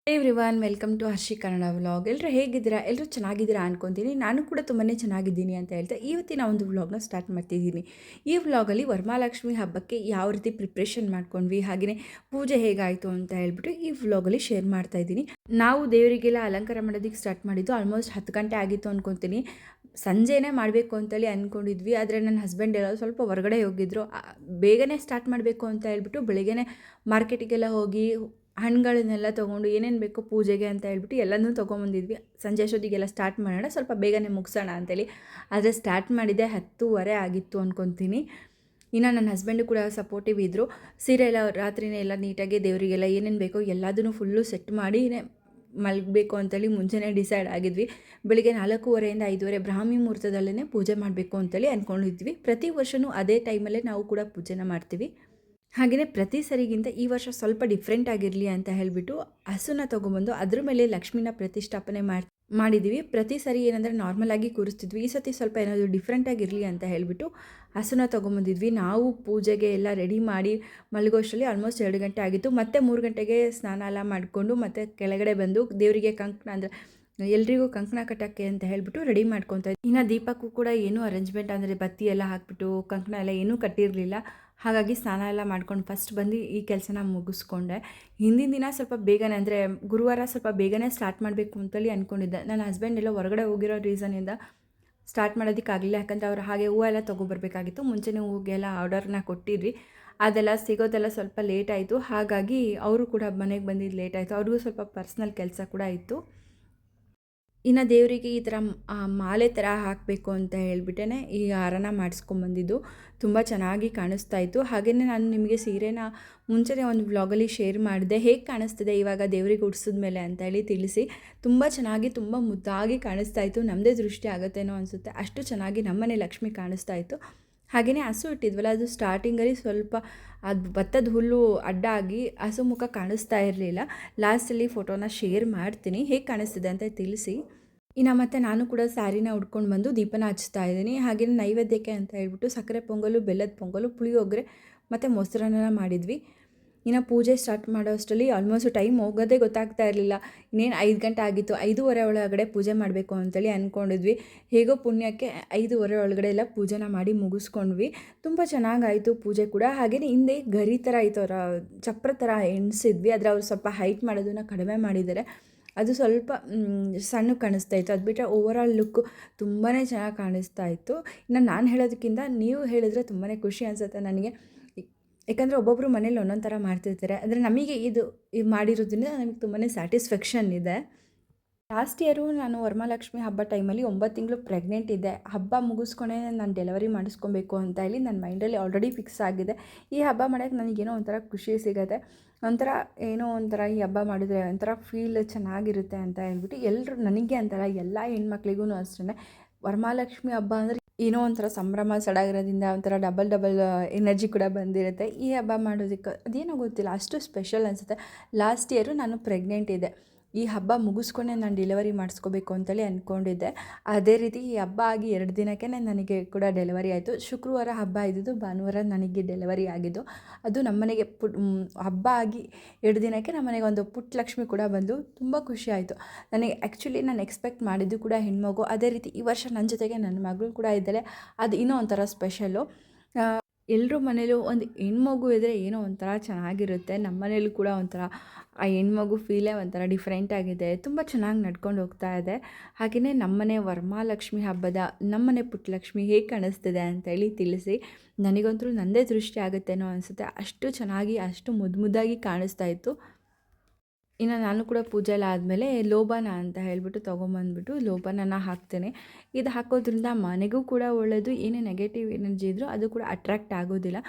Everyone welcome to Harshi Kannada vlog. ಎಲ್ಲರೂ ಹೇಗಿದ್ದೀರಾ? ಎಲ್ಲರೂ ಚೆನ್ನಾಗಿದ್ದೀರಾ ಅನ್ಕೊತೀನಿ. ನಾನು ಕೂಡ ತುಂಬಾ ಚೆನ್ನಾಗಿದ್ದೀನಿ ಅಂತ ಹೇಳ್ತಾ ಇವತ್ತಿನ ಒಂದು ವ್ಲಾಗ್ನ ಸ್ಟಾರ್ಟ್ ಮಾಡ್ತಿದ್ದೀನಿ. ಈ ವ್ಲಾಗಲ್ಲಿ ವರಮಹಾಲಕ್ಷ್ಮಿ ಹಬ್ಬಕ್ಕೆ ಯಾವ ರೀತಿ ಪ್ರಿಪ್ರೇಷನ್ ಮಾಡ್ಕೊಂಡ್ವಿ, ಹಾಗೆಯೇ ಪೂಜೆ ಹೇಗಾಯಿತು ಅಂತ ಹೇಳ್ಬಿಟ್ಟು ಈ ವ್ಲಾಗಲ್ಲಿ ಶೇರ್ ಮಾಡ್ತಾ ಇದ್ದೀನಿ. ನಾವು ದೇವರಿಗೆಲ್ಲ ಅಲಂಕಾರ ಮಾಡೋದಕ್ಕೆ ಸ್ಟಾರ್ಟ್ ಮಾಡಿದ್ದು ಆಲ್ಮೋಸ್ಟ್ 10 ಗಂಟೆ ಆಗಿತ್ತು ಅನ್ಕೊತೀನಿ. ಸಂಜೆನೇ ಮಾಡಬೇಕು ಅಂತೇಳಿ ಅಂದ್ಕೊಂಡಿದ್ವಿ. ಆದರೆ ನನ್ನ ಹಸ್ಬೆಂಡ್ ಎಲ್ಲ ಸ್ವಲ್ಪ ಹೊರಗಡೆ ಹೋಗಿದ್ರು. ಬೇಗನೆ ಸ್ಟಾರ್ಟ್ ಮಾಡಬೇಕು ಅಂತ ಹೇಳ್ಬಿಟ್ಟು ಬೆಳಿಗ್ಗೆನೇ ಮಾರ್ಕೆಟಿಗೆಲ್ಲ ಹೋಗಿ ಹಣ್ಣುಗಳನ್ನೆಲ್ಲ ತೊಗೊಂಡು ಏನೇನು ಬೇಕೋ ಪೂಜೆಗೆ ಅಂತ ಹೇಳ್ಬಿಟ್ಟು ಎಲ್ಲನೂ ತೊಗೊಂಬಂದಿದ್ವಿ. ಸಂಜೆ ಅಷ್ಟೊತ್ತಿಗೆಲ್ಲ ಸ್ಟಾರ್ಟ್ ಮಾಡೋಣ, ಸ್ವಲ್ಪ ಬೇಗನೆ ಮುಗಿಸೋಣ ಅಂತೇಳಿ. ಆದರೆ ಸ್ಟಾರ್ಟ್ ಮಾಡಿದ್ದೆ 10:30 ಆಗಿತ್ತು ಅಂದ್ಕೊತೀನಿ. ಇನ್ನು ನನ್ನ ಹಸ್ಬೆಂಡು ಕೂಡ ಸಪೋರ್ಟಿವ್ ಇದ್ದರು. ಸೀರೆ ಎಲ್ಲ ರಾತ್ರಿನೇ ಎಲ್ಲ ನೀಟಾಗಿ ದೇವರಿಗೆಲ್ಲ ಏನೇನು ಬೇಕೋ ಎಲ್ಲದನ್ನು ಫುಲ್ಲು ಸೆಟ್ ಮಾಡಿ ಮಲಗಬೇಕು ಅಂತೇಳಿ ಮುಂಚೆನೇ ಡಿಸೈಡ್ ಆಗಿದ್ವಿ. ಬೆಳಿಗ್ಗೆ 4:30 5:30 ಬ್ರಾಹ್ಮಿ ಮುಹೂರ್ತದಲ್ಲೇ ಪೂಜೆ ಮಾಡಬೇಕು ಅಂತೇಳಿ ಅಂದ್ಕೊಂಡಿದ್ವಿ. ಪ್ರತಿ ವರ್ಷವೂ ಅದೇ ಟೈಮಲ್ಲೇ ನಾವು ಕೂಡ ಪೂಜೆನ ಮಾಡ್ತೀವಿ. ಹಾಗೆಯೇ ಪ್ರತಿ ಸರಿಗಿಂತ ಈ ವರ್ಷ ಸ್ವಲ್ಪ ಡಿಫ್ರೆಂಟ್ ಆಗಿರಲಿ ಅಂತ ಹೇಳಿಬಿಟ್ಟು ಹಸುನ ತೊಗೊಂಬಂದು ಅದ್ರ ಮೇಲೆ ಲಕ್ಷ್ಮಿನ ಪ್ರತಿಷ್ಠಾಪನೆ ಮಾಡಿದ್ದೀವಿ. ಪ್ರತಿ ಸರಿ ಏನಂದರೆ ನಾರ್ಮಲಾಗಿ ಕೂರಿಸ್ತಿದ್ವಿ. ಈ ಸತಿ ಸ್ವಲ್ಪ ಏನಾದರೂ ಡಿಫ್ರೆಂಟಾಗಿರಲಿ ಅಂತ ಹೇಳಿಬಿಟ್ಟು ಹಸುನ ತೊಗೊಂಬಂದಿದ್ವಿ. ನಾವು ಪೂಜೆಗೆ ಎಲ್ಲ ರೆಡಿ ಮಾಡಿ ಮಲಗೋಷ್ಟರಲ್ಲಿ ಆಲ್ಮೋಸ್ಟ್ 2 ಗಂಟೆ ಆಗಿತ್ತು. ಮತ್ತೆ 3 ಗಂಟೆಗೆ ಸ್ನಾನ ಎಲ್ಲ ಮಾಡಿಕೊಂಡು ಮತ್ತೆ ಕೆಳಗಡೆ ಬಂದು ದೇವರಿಗೆ ಕಂಕಣ ಅಂದರೆ ಎಲ್ರಿಗೂ ಕಂಕಣ ಕಟ್ಟೋಕ್ಕೆ ಅಂತ ಹೇಳಿಬಿಟ್ಟು ರೆಡಿ ಮಾಡ್ಕೊತಾ ಇದ್ವಿ. ಇನ್ನು ದೀಪಕ್ಕೂ ಕೂಡ ಏನೂ ಅರೇಂಜ್ಮೆಂಟ್ ಅಂದರೆ ಬತ್ತಿ ಎಲ್ಲ ಹಾಕ್ಬಿಟ್ಟು ಕಂಕಣ ಎಲ್ಲ ಏನೂ ಕಟ್ಟಿರಲಿಲ್ಲ. ಹಾಗಾಗಿ ಸ್ನಾನ ಎಲ್ಲ ಮಾಡ್ಕೊಂಡು ಫಸ್ಟ್ ಬಂದು ಈ ಕೆಲಸನ ಮುಗಿಸ್ಕೊಂಡೆ. ಹಿಂದಿನ ದಿನ ಸ್ವಲ್ಪ ಬೇಗನೆ ಅಂದರೆ ಗುರುವಾರ ಸ್ವಲ್ಪ ಬೇಗನೆ ಸ್ಟಾರ್ಟ್ ಮಾಡಬೇಕು ಅಂತೇಳಿ ಅಂದ್ಕೊಂಡಿದ್ದೆ. ನನ್ನ ಹಸ್ಬೆಂಡ್ ಎಲ್ಲ ಹೊರಗಡೆ ಹೋಗಿರೋ ರೀಸನಿಂದ ಸ್ಟಾರ್ಟ್ ಮಾಡೋದಕ್ಕಾಗಲಿಲ್ಲ. ಯಾಕಂದರೆ ಅವ್ರು ಹಾಗೆ ಹೂವು ಎಲ್ಲ ತೊಗೊಬರ್ಬೇಕಾಗಿತ್ತು. ಮುಂಚೆನೇ ಹೂವಿಗೆಲ್ಲ ಆರ್ಡರ್ನ ಕೊಟ್ಟಿದ್ವಿ. ಅದೆಲ್ಲ ಸಿಗೋದೆಲ್ಲ ಸ್ವಲ್ಪ ಲೇಟ್ ಆಯಿತು. ಹಾಗಾಗಿ ಅವರು ಕೂಡ ಮನೆಗೆ ಬಂದಿದ್ದು ಲೇಟ್ ಆಯಿತು. ಅವ್ರಿಗೂ ಸ್ವಲ್ಪ ಪರ್ಸ್ನಲ್ ಕೆಲಸ ಕೂಡ ಇತ್ತು. ಇನ್ನು ದೇವರಿಗೆ ಈ ಥರ ಮಾಲೆ ಥರ ಹಾಕಬೇಕು ಅಂತ ಹೇಳ್ಬಿಟ್ಟೇ ಈ ಹಾರನ ಮಾಡಿಸ್ಕೊಂಬಂದಿದ್ದು. ತುಂಬ ಚೆನ್ನಾಗಿ ಕಾಣಿಸ್ತಾ ಇತ್ತು. ಹಾಗೆಯೇ ನಾನು ನಿಮಗೆ ಸೀರೆನ ಮುಂಚೆನೇ ಒಂದು ವ್ಲಾಗಲ್ಲಿ ಶೇರ್ ಮಾಡಿದೆ. ಹೇಗೆ ಕಾಣಿಸ್ತಿದೆ ಇವಾಗ ದೇವರಿಗೆ ಉಡ್ಸಿದ ಮೇಲೆ ಅಂತ ಹೇಳಿ ತಿಳಿಸಿ. ತುಂಬ ಚೆನ್ನಾಗಿ ತುಂಬ ಮುದ್ದಾಗಿ ಕಾಣಿಸ್ತಾ ಇತ್ತು. ನಮ್ಮದೇ ದೃಷ್ಟಿ ಆಗುತ್ತೇನೋ ಅನಿಸುತ್ತೆ, ಅಷ್ಟು ಚೆನ್ನಾಗಿ ನಮ್ಮನೆ ಲಕ್ಷ್ಮಿ ಕಾಣಿಸ್ತಾ ಇತ್ತು. ಹಾಗೆಯೇ ಹಸು ಇಟ್ಟಿದ್ವಲ್ಲ, ಅದು ಸ್ಟಾರ್ಟಿಂಗಲ್ಲಿ ಸ್ವಲ್ಪ ಅದು ಭತ್ತದ ಹುಲ್ಲು ಅಡ್ಡ ಆಗಿ ಹಸು ಮುಖ ಕಾಣಿಸ್ತಾ ಇರಲಿಲ್ಲ. ಲಾಸ್ಟಲ್ಲಿ ಫೋಟೋನ ಶೇರ್ ಮಾಡ್ತೀನಿ, ಹೇಗೆ ಕಾಣಿಸ್ತಿದೆ ಅಂತ ತಿಳಿಸಿ. ಇನ್ನು ಮತ್ತು ನಾನು ಕೂಡ ಸ್ಯಾರಿನ ಉಟ್ಕೊಂಡು ಬಂದು ದೀಪನ ಹಚ್ತಾ ಇದ್ದೀನಿ. ಹಾಗೆಯೇ ನೈವೇದ್ಯಕ್ಕೆ ಅಂತ ಹೇಳ್ಬಿಟ್ಟು ಸಕ್ಕರೆ ಪೊಂಗಲು, ಬೆಲ್ಲದ ಪೊಂಗಲು, ಪುಳಿಯೋಗರೆ ಮತ್ತು ಮೊಸರನ್ನ ಮಾಡಿದ್ವಿ. ಇನ್ನು ಪೂಜೆ ಸ್ಟಾರ್ಟ್ ಮಾಡೋ ಅಷ್ಟರಲ್ಲಿ ಆಲ್ಮೋಸ್ಟ್ ಟೈಮ್ ಹೋಗೋದೇ ಗೊತ್ತಾಗ್ತಾ ಇರಲಿಲ್ಲ. ಇನ್ನೇನು 5 ಗಂಟೆ ಆಗಿತ್ತು. 5:30 ಒಳಗಡೆ ಪೂಜೆ ಮಾಡಬೇಕು ಅಂತೇಳಿ ಅಂದ್ಕೊಂಡಿದ್ವಿ. ಹೇಗೋ ಪುಣ್ಯಕ್ಕೆ 5:30 ಒಳಗಡೆ ಎಲ್ಲ ಪೂಜೆನ ಮಾಡಿ ಮುಗಿಸ್ಕೊಂಡ್ವಿ. ತುಂಬ ಚೆನ್ನಾಗಾಯಿತು ಪೂಜೆ ಕೂಡ. ಹಾಗೆಯೇ ಹಿಂದೆ ಗರಿ ಥರ ಇತ್ತು, ಅವರ ಚಪ್ರ ಥರ ಎಣಿಸಿದ್ವಿ. ಆದರೆ ಅವ್ರು ಸ್ವಲ್ಪ ಹೈಟ್ ಮಾಡೋದನ್ನು ಕಡಿಮೆ ಮಾಡಿದ್ದಾರೆ. ಅದು ಸ್ವಲ್ಪ ಸಣ್ಣ ಕಾಣಿಸ್ತಾ ಇತ್ತು. ಅದು ಬಿಟ್ಟರೆ ಓವರಾಲ್ ಲುಕ್ಕು ತುಂಬಾ ಚೆನ್ನಾಗಿ ಕಾಣಿಸ್ತಾ ಇತ್ತು. ಇನ್ನು ನಾನು ಹೇಳೋದಕ್ಕಿಂತ ನೀವು ಹೇಳಿದ್ರೆ ತುಂಬಾ ಖುಷಿ ಅನಿಸುತ್ತೆ ನನಗೆ. ಯಾಕಂದರೆ ಒಬ್ಬೊಬ್ಬರು ಮನೇಲಿ ಒಂದೊಂದು ಥರ ಮಾಡ್ತಿರ್ತಾರೆ. ಅಂದರೆ ನಮಗೆ ಇದು ಮಾಡಿರೋದ್ರಿಂದ ನಮಗೆ ತುಂಬಾ ಸ್ಯಾಟಿಸ್ಫ್ಯಾಕ್ಷನ್ ಇದೆ. ಲಾಸ್ಟ್ ಇಯರು ನಾನು ವರಮಹಾಲಕ್ಷ್ಮಿ ಹಬ್ಬ ಟೈಮಲ್ಲಿ 9 ತಿಂಗಳು ಪ್ರೆಗ್ನೆಂಟ್ ಇದ್ದೆ. ಹಬ್ಬ ಮುಗಿಸ್ಕೊಂಡೇ ನಾನು ಡೆಲಿವರಿ ಮಾಡಿಸ್ಕೊಬೇಕು ಅಂತ ಹೇಳಿ ನನ್ನ ಮೈಂಡಲ್ಲಿ ಆಲ್ರೆಡಿ ಫಿಕ್ಸ್ ಆಗಿದೆ. ಈ ಹಬ್ಬ ಮಾಡೋಕ್ಕೆ ನನಗೇನೋ ಒಂಥರ ಖುಷಿ ಸಿಗುತ್ತೆ. ಒಂಥರ ಏನೋ ಒಂಥರ ಈ ಹಬ್ಬ ಮಾಡಿದ್ರೆ ಒಂಥರ ಫೀಲ್ ಚೆನ್ನಾಗಿರುತ್ತೆ ಅಂತ ಹೇಳ್ಬಿಟ್ಟು ಎಲ್ಲರೂ, ನನಗೆ ಅಂತಲ್ಲ ಎಲ್ಲ ಹೆಣ್ಮಕ್ಳಿಗೂ ಅಷ್ಟೇ, ವರಮಹಾಲಕ್ಷ್ಮಿ ಹಬ್ಬ ಅಂದರೆ ಏನೋ ಒಂಥರ ಸಂಭ್ರಮ ಸಡಗರದಿಂದ ಒಂಥರ ಡಬಲ್ ಎನರ್ಜಿ ಕೂಡ ಬಂದಿರುತ್ತೆ. ಈ ಹಬ್ಬ ಮಾಡೋದಕ್ಕೆ ಅದೇನೋ ಗೊತ್ತಿಲ್ಲ, ಅಷ್ಟು ಸ್ಪೆಷಲ್ ಅನಿಸುತ್ತೆ. ಲಾಸ್ಟ್ ಇಯರು ನಾನು ಪ್ರೆಗ್ನೆಂಟ್ ಇದ್ದೆ. ಈ ಹಬ್ಬ ಮುಗಿಸ್ಕೊಂಡೆ ನಾನು ಡೆಲಿವರಿ ಮಾಡಿಸ್ಕೋಬೇಕು ಅಂತೇಳಿ ಅಂದ್ಕೊಂಡಿದ್ದೆ. ಅದೇ ರೀತಿ ಈ ಹಬ್ಬ ಆಗಿ 2 ದಿನಕ್ಕೆ ನನಗೆ ಕೂಡ ಡೆಲಿವರಿ ಆಯಿತು. ಶುಕ್ರವಾರ ಹಬ್ಬ ಇದ್ದಿದ್ದು, ಭಾನುವಾರ ನನಗೆ ಡೆಲಿವರಿ ಆಗಿದ್ದು. ಅದು ನಮ್ಮನೆಗೆ ಹಬ್ಬ ಆಗಿ 2 ದಿನಕ್ಕೆ ನಮ್ಮನೆಗೆ ಒಂದು ಪುಟ್ಟ ಲಕ್ಷ್ಮಿ ಕೂಡ ಬಂದು ತುಂಬ ಖುಷಿ ಆಯಿತು ನನಗೆ. ಆ್ಯಕ್ಚುಲಿ ನಾನು ಎಕ್ಸ್ಪೆಕ್ಟ್ ಮಾಡಿದ್ದು ಕೂಡ ಹೆಣ್ಮಗು. ಅದೇ ರೀತಿ ಈ ವರ್ಷ ನನ್ನ ಜೊತೆಗೆ ನನ್ನ ಮಗಳು ಕೂಡ ಇದ್ದಾಳೆ. ಅದು ಇನ್ನೂ ಒಂಥರ ಸ್ಪೆಷಲ್ಲು. ಎಲ್ಲರ ಮನೇಲೂ ಒಂದು ಹೆಣ್ಮಗು ಇದ್ದರೆ ಏನೋ ಒಂಥರ ಚೆನ್ನಾಗಿರುತ್ತೆ. ನಮ್ಮ ಮನೇಲೂ ಕೂಡ ಒಂಥರ ಆ ಹೆಣ್ಮಗು ಫೀಲೇ ಒಂಥರ ಡಿಫ್ರೆಂಟಾಗಿದೆ. ತುಂಬ ಚೆನ್ನಾಗಿ ನಡ್ಕೊಂಡು ಹೋಗ್ತಾ ಇದೆ. ಹಾಗೆಯೇ ನಮ್ಮನೆ ವರಮಹಾಲಕ್ಷ್ಮಿ ಹಬ್ಬದ ನಮ್ಮನೆ ಪುಟ್ಟಲಕ್ಷ್ಮಿ ಹೇಗೆ ಕಾಣಿಸ್ತಿದೆ ಅಂತೇಳಿ ತಿಳಿಸಿ. ನನಗಂತೂ ನನ್ನದೇ ದೃಷ್ಟಿ ಆಗುತ್ತೇನೋ ಅನಿಸುತ್ತೆ, ಅಷ್ಟು ಚೆನ್ನಾಗಿ ಅಷ್ಟು ಮುದ್ದಾಗಿ ಕಾಣಿಸ್ತಾ ಇತ್ತು. ಇನ್ನು ನಾನು ಕೂಡ ಪೂಜೆ ಎಲ್ಲ ಆದಮೇಲೆ ಲೋಬಾನ ಅಂತ ಹೇಳಿಬಿಟ್ಟು ತೊಗೊಂಬಂದ್ಬಿಟ್ಟು ಲೋಬಾನನ ಹಾಕ್ತೇನೆ. ಇದು ಹಾಕೋದ್ರಿಂದ ಮನೆಗೂ ಕೂಡ ಒಳ್ಳೆಯದು. ಏನೇ ನೆಗೆಟಿವ್ ಎನರ್ಜಿ ಇದ್ದರೂ ಅದು ಕೂಡ ಅಟ್ರ್ಯಾಕ್ಟ್ ಆಗೋದಿಲ್ಲ.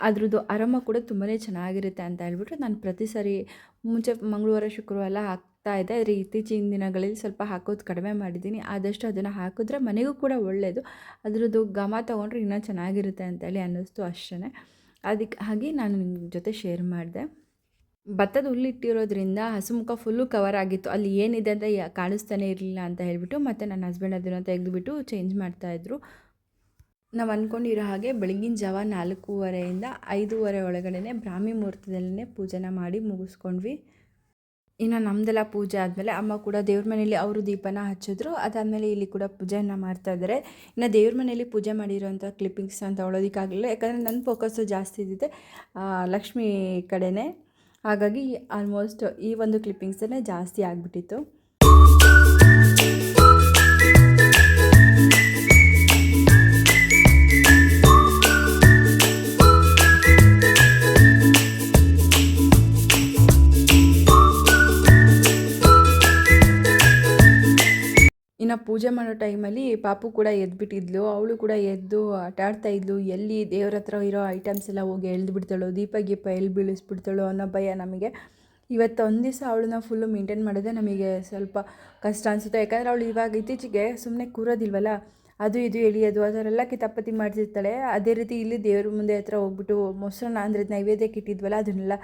ಅದ್ರದ್ದು ಅರೋಮ ಕೂಡ ತುಂಬಾ ಚೆನ್ನಾಗಿರುತ್ತೆ ಅಂತ ಹೇಳ್ಬಿಟ್ಟು ನಾನು ಪ್ರತಿ ಸರಿ ಮುಂಚೆ ಮಂಗಳವಾರ ಶುಕ್ರವಾರ ಎಲ್ಲ ಹಾಕ್ತಾಯಿದ್ದೆ. ಆದರೆ ಇತ್ತೀಚಿನ ದಿನಗಳಲ್ಲಿ ಸ್ವಲ್ಪ ಹಾಕೋದು ಕಡಿಮೆ ಮಾಡಿದ್ದೀನಿ. ಆದಷ್ಟು ಅದನ್ನು ಹಾಕಿದ್ರೆ ಮನೆಗೂ ಕೂಡ ಒಳ್ಳೆಯದು. ಅದರದ್ದು ಘಮ ತೊಗೊಂಡ್ರೆ ಇನ್ನೂ ಚೆನ್ನಾಗಿರುತ್ತೆ ಅಂತೇಳಿ ಅನ್ನಿಸ್ತು ಅಷ್ಟೇ. ಅದಕ್ಕೆ ಹಾಗೆ ನಾನು ನಿಮ್ಮ ಜೊತೆ ಶೇರ್ ಮಾಡಿದೆ. ಭತ್ತದ ಹುಲ್ಲಿಟ್ಟಿರೋದ್ರಿಂದ ಹಸುಮುಖ ಫುಲ್ಲು ಕವರ್ ಆಗಿತ್ತು. ಅಲ್ಲಿ ಏನಿದೆ ಅಂತ ಕಾಣಿಸ್ತಾನೆ ಇರಲಿಲ್ಲ ಅಂತ ಹೇಳಿಬಿಟ್ಟು ಮತ್ತು ನನ್ನ ಹಸ್ಬೆಂಡ್ ಅದನ್ನು ತೆಗೆದುಬಿಟ್ಟು ಚೇಂಜ್ ಮಾಡ್ತಾಯಿದ್ರು. ನಾವು ಅಂದ್ಕೊಂಡಿರೋ ಹಾಗೆ ಬೆಳಗಿನ ಜಾವ 4:30 5:30 ಒಳಗಡೆ ಬ್ರಾಹ್ಮಿ ಮುಹೂರ್ತದಲ್ಲೇ ಪೂಜೆನ ಮಾಡಿ ಮುಗಿಸ್ಕೊಂಡ್ವಿ. ಇನ್ನು ನಮ್ಮದೆಲ್ಲ ಪೂಜೆ ಆದಮೇಲೆ ಅಮ್ಮ ಕೂಡ ದೇವ್ರ ಮನೇಲಿ ಅವರು ದೀಪನ ಹಚ್ಚಿದ್ರು. ಅದಾದಮೇಲೆ ಇಲ್ಲಿ ಕೂಡ ಪೂಜೆಯನ್ನು ಮಾಡ್ತಾಯಿದ್ದಾರೆ. ಇನ್ನು ದೇವ್ರ ಮನೇಲಿ ಪೂಜೆ ಮಾಡಿರೋಂಥ ಕ್ಲಿಪ್ಪಿಂಗ್ಸ್ನ ತೊಗೊಳೋದಕ್ಕಾಗಲಿಲ್ಲ, ಯಾಕಂದರೆ ನನ್ನ ಫೋಕಸ್ಸು ಜಾಸ್ತಿ ಇದ್ದಿದೆ ಲಕ್ಷ್ಮಿ ಕಡೆನೇ. ಹಾಗಾಗಿ ಆಲ್ಮೋಸ್ಟ್ ಈ ಒಂದು ಕ್ಲಿಪ್ಪಿಂಗ್ಸನ್ನೇ ಜಾಸ್ತಿ ಆಗಿಬಿಟ್ಟಿತ್ತು. ಇನ್ನು ಪೂಜೆ ಮಾಡೋ ಟೈಮಲ್ಲಿ ಪಾಪು ಕೂಡ ಎದ್ಬಿಟ್ಟಿದ್ಲು. ಅವಳು ಕೂಡ ಎದ್ದು ಆಟ ಆಡ್ತಾಯಿದ್ಲು. ಎಲ್ಲಿ ದೇವ್ರ ಹತ್ರ ಇರೋ ಐಟಮ್ಸ್ ಎಲ್ಲ ಹೋಗಿ ಎಳ್ದು ಬಿಡ್ತಾಳೋ, ದೀಪ ಎಲ್ಲಿ ಬೀಳಿಸ್ಬಿಡ್ತಾಳೋ ಅನ್ನೋ ಭಯ ನಮಗೆ. ಇವತ್ತು ಒಂದು ದಿವಸ ಅವಳನ್ನ ಫುಲ್ಲು ಮೇಂಟೈನ್ ಮಾಡೋದೇ ನಮಗೆ ಸ್ವಲ್ಪ ಕಷ್ಟ ಅನಿಸುತ್ತೆ. ಯಾಕಂದರೆ ಅವಳು ಇವಾಗ ಇತ್ತೀಚೆಗೆ ಸುಮ್ಮನೆ ಕೂರೋದಿಲ್ವಲ್ಲ, ಅದು ಇದು ಎಳಿಯೋದು ಅದರೆಲ್ಲ ಕಿತಾಪತಿ ಮಾಡ್ತಿರ್ತಾಳೆ. ಅದೇ ರೀತಿ ಇಲ್ಲಿ ದೇವ್ರ ಮುಂದೆ ಹತ್ರ ಹೋಗ್ಬಿಟ್ಟು ಮೊಸರನ್ನ ಅಂದರೆ ನೈವೇದ್ಯಕ್ಕೆ ಇಟ್ಟಿದ್ವಲ್ಲ ಅದನ್ನೆಲ್ಲ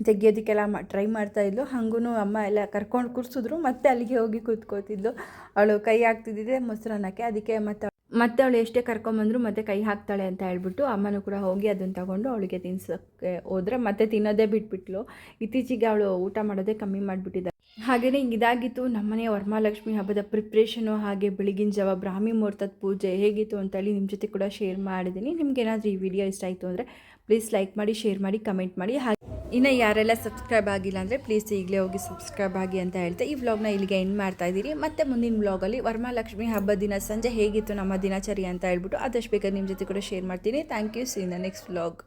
ತೆಗಿಯೋದಕ್ಕೆಲ್ಲ ಟ್ರೈ ಮಾಡ್ತಾಯಿದ್ಲು. ಹಾಗೂ ಅಮ್ಮ ಎಲ್ಲ ಕರ್ಕೊಂಡು ಕೂರಿಸಿದ್ರು, ಮತ್ತೆ ಅಲ್ಲಿಗೆ ಹೋಗಿ ಕೂತ್ಕೋತಿದ್ಲು. ಅವಳು ಕೈ ಹಾಕ್ತಿದ್ದಿದೆ ಮೊಸರನ್ನಕ್ಕೆ, ಅದಕ್ಕೆ ಮತ್ತೆ ಅವಳು ಎಷ್ಟೇ ಕರ್ಕೊಂಬಂದ್ರು ಮತ್ತೆ ಕೈ ಹಾಕ್ತಾಳೆ ಅಂತ ಹೇಳ್ಬಿಟ್ಟು ಅಮ್ಮನೂ ಕೂಡ ಹೋಗಿ ಅದನ್ನು ತಗೊಂಡು ಅವಳಿಗೆ ತಿನ್ಸೋಕ್ಕೆ ಹೋದರೆ ಮತ್ತೆ ತಿನ್ನೋದೇ ಬಿಟ್ಬಿಟ್ಲು. ಇತ್ತೀಚೆಗೆ ಅವಳು ಊಟ ಮಾಡೋದೇ ಕಮ್ಮಿ ಮಾಡಿಬಿಟ್ಟಿದ್ದಾಳೆ. ಹಾಗೆಯೇ ಇದಾಗಿತ್ತು ನಮ್ಮನೆಯ ವರಮಹಾಲಕ್ಷ್ಮಿ ಹಬ್ಬದ ಪ್ರಿಪ್ರೇಷನು. ಹಾಗೆ ಬೆಳಗಿನ ಜಾವ ಬ್ರಾಹ್ಮಿ ಮುಹೂರ್ತದ ಪೂಜೆ ಹೇಗಿತ್ತು ಅಂತೇಳಿ ನಿಮ್ಮ ಜೊತೆ ಕೂಡ ಶೇರ್ ಮಾಡಿದ್ದೀನಿ. ನಿಮ್ಗೇನಾದರೂ ಈ ವಿಡಿಯೋ ಇಷ್ಟ ಆಯಿತು ಅಂದರೆ ಪ್ಲೀಸ್ ಲೈಕ್ ಮಾಡಿ, ಶೇರ್ ಮಾಡಿ, ಕಮೆಂಟ್ ಮಾಡಿ. ಹಾಗೆ ಇನ್ನು ಯಾರೆಲ್ಲ ಸಬ್ಸ್ಕ್ರೈಬ್ ಆಗಿಲ್ಲ ಅಂದರೆ ಪ್ಲೀಸ್ ಈಗಲೇ ಹೋಗಿ ಸಬ್ಸ್ಕ್ರೈಬ್ ಆಗಿ ಅಂತ ಹೇಳ್ತಾ ಈ ವ್ಲಾಗ್ನ ಇಲ್ಲಿಗೆ ಎಂಡ್ ಮಾಡ್ತಾಯಿದ್ದೀನಿ. ಮತ್ತು ಮುಂದಿನ ವ್ಲಾಗಲ್ಲಿ ವರಮಹಾಲಕ್ಷ್ಮಿ ಹಬ್ಬದ ದಿನ ಸಂಜೆ ಹೇಗಿತ್ತು ನಮ್ಮ ದಿನಚರಿ ಅಂತ ಹೇಳ್ಬಿಟ್ಟು ಆದಷ್ಟು ಬೇಗ ನಿಮ್ಮ ಜೊತೆ ಕೂಡ ಶೇರ್ ಮಾಡ್ತೀನಿ. Thank you. See in the next vlog.